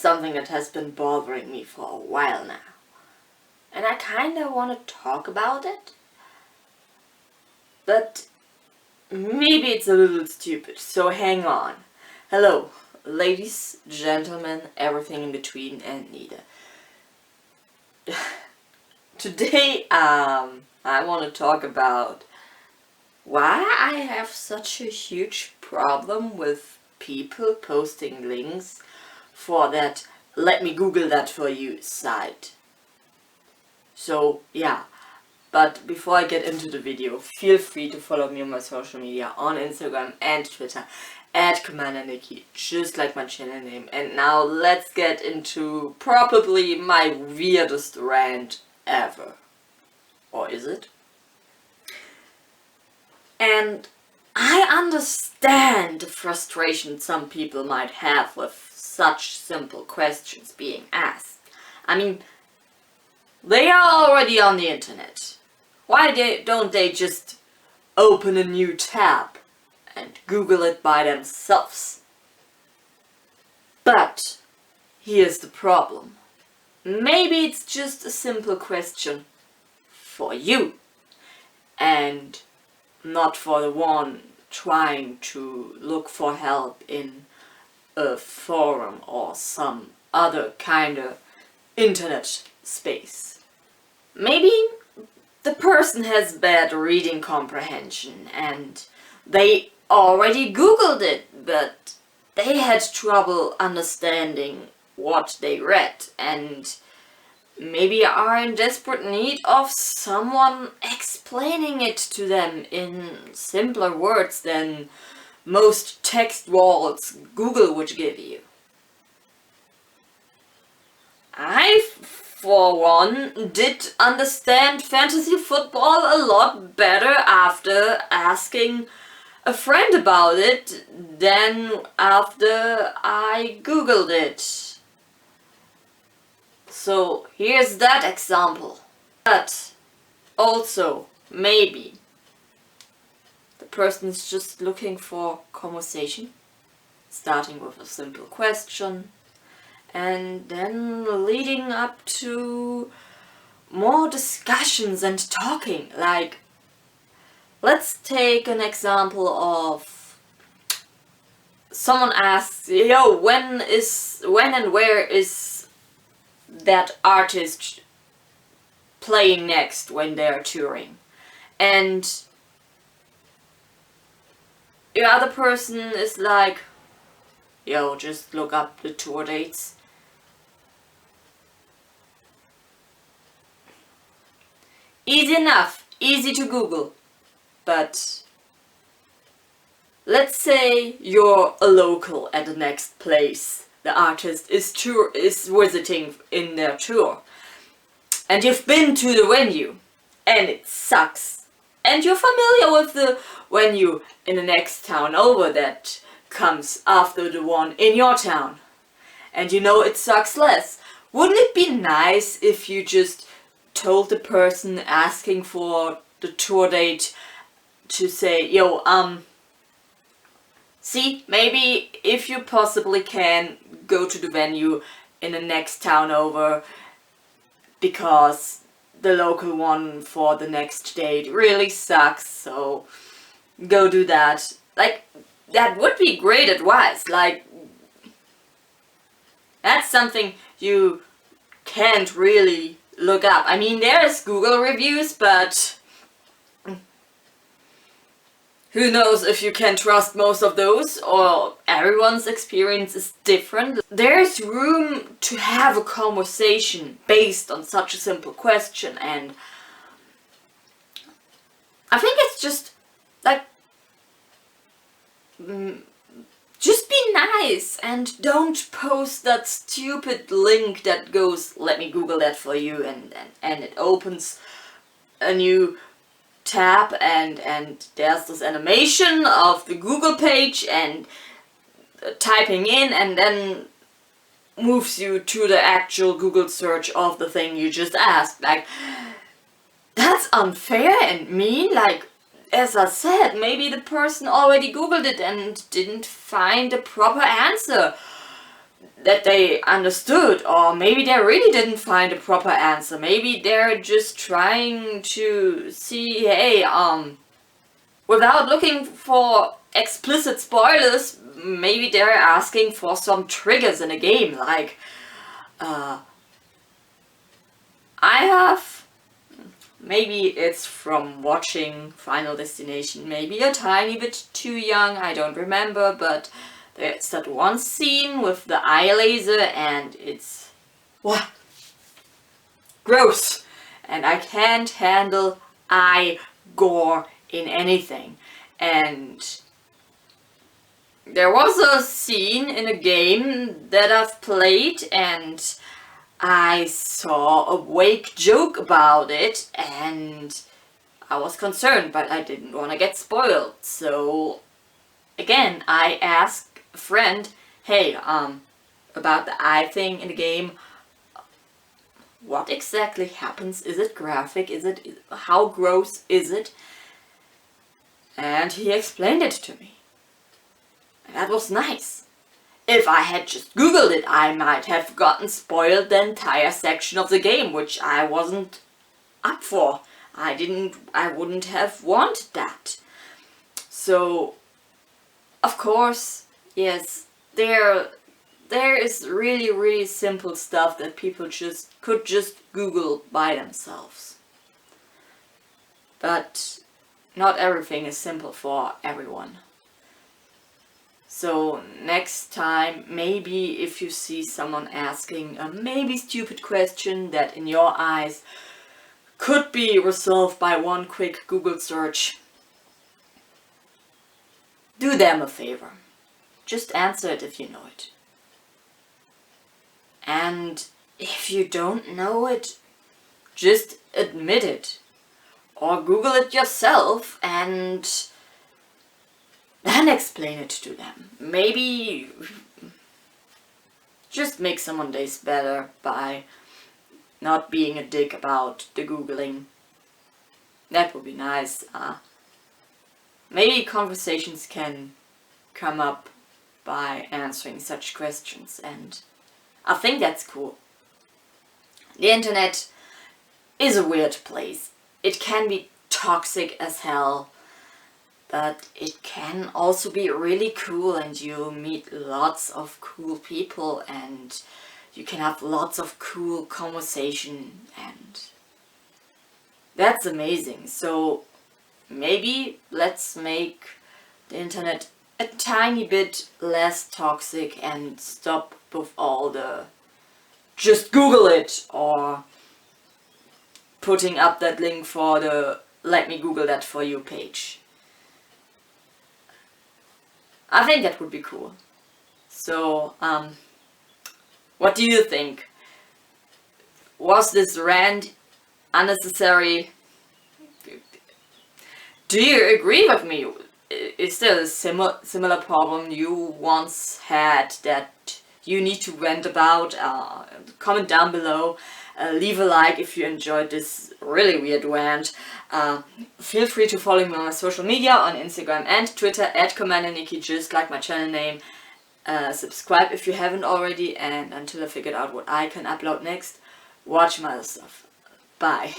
something that has been bothering me for a while now. And I kinda wanna talk about it. But maybe it's a little stupid, so hang on. Hello, ladies, gentlemen, everything in between and neither. Today, I want to talk about why I have such a huge problem with people posting links for that "let me Google that for you" site. So, yeah. But before I get into the video, feel free to follow me on my social media on Instagram and Twitter at CommanderNici, just like my channel name. And now let's get into probably my weirdest rant ever. Or is it? And I understand the frustration some people might have with such simple questions being asked. I mean, they are already on the internet. Why don't they just open a new tab and Google it by themselves? But here's the problem. Maybe it's just a simple question for you and not for the one trying to look for help in a forum or some other kind of internet space. Maybe the person has bad reading comprehension and they already Googled it, but they had trouble understanding what they read and maybe are in desperate need of someone explaining it to them in simpler words than most text walls Google would give you. I, for one, did understand fantasy football a lot better after asking a friend about it than after I Googled it. So here's that example. But also, maybe the person's just looking for conversation, starting with a simple question and then leading up to more discussions and talking. Like, let's take an example of someone asks, yo, when and where is that artist playing next when they're touring? And the other person is like, yo, just look up the tour dates. Easy enough, easy to Google. But let's say you're a local at the next place the artist is visiting in their tour. And you've been to the venue and it sucks. And you're familiar with the venue in the next town over that comes after the one in your town. And you know it sucks less. Wouldn't it be nice if you just told the person asking for the tour date to say, yo, see, maybe if you possibly can, go to the venue in the next town over, because the local one for the next date really sucks, so go do that. Like, that would be great advice. Like, that's something you can't really look up. I mean, there's Google reviews, but who knows if you can trust most of those, or everyone's experience is different. There's room to have a conversation based on such a simple question, and I think it's just like, just be nice and don't post that stupid link that goes, let me Google that for you, and it opens a new tab and there's this animation of the Google page and typing in, and then moves you to the actual Google search of the thing you just asked. Like, that's unfair and mean. Like, as I said, maybe the person already Googled it and didn't find a proper answer. that they understood, or maybe they really didn't find a proper answer. Maybe they're just trying to see, hey, without looking for explicit spoilers, maybe they're asking for some triggers in a game, like, I have, maybe it's from watching Final Destination, maybe a tiny bit too young, I don't remember, but there's that one scene with the eye laser and it's, what? Gross! And I can't handle eye gore in anything. And there was a scene in a game that I've played and I saw a wake joke about it and I was concerned, but I didn't want to get spoiled. So again, I asked a friend, hey, about the eye thing in the game, what exactly happens? Is it graphic? How gross is it? And he explained it to me. And that was nice. If I had just Googled it, I might have gotten spoiled the entire section of the game, which I wasn't up for. I wouldn't have wanted that. So, of course, yes, there is really, really simple stuff that people could just Google by themselves. But not everything is simple for everyone. So next time, maybe if you see someone asking a maybe stupid question that in your eyes could be resolved by one quick Google search, do them a favor. Just answer it if you know it. And if you don't know it, just admit it. Or Google it yourself and then explain it to them. Maybe just make someone's days better by not being a dick about the Googling. That would be nice. Maybe conversations can come up by answering such questions, and I think that's cool. The internet is a weird place. It can be toxic as hell, but it can also be really cool and you meet lots of cool people and you can have lots of cool conversation and that's amazing. So maybe let's make the internet a tiny bit less toxic and stop with all the just Google it or putting up that link for the let me Google that for you page. I think that would be cool. So, what do you think? Was this rant unnecessary? Do you agree with me? Is there a similar problem you once had that you need to rant about? Comment down below. Leave a like if you enjoyed this really weird rant. Feel free to follow me on my social media on Instagram and Twitter at CommanderNici, just like my channel name. Subscribe if you haven't already, and until I figured out what I can upload next, watch my other stuff. Bye.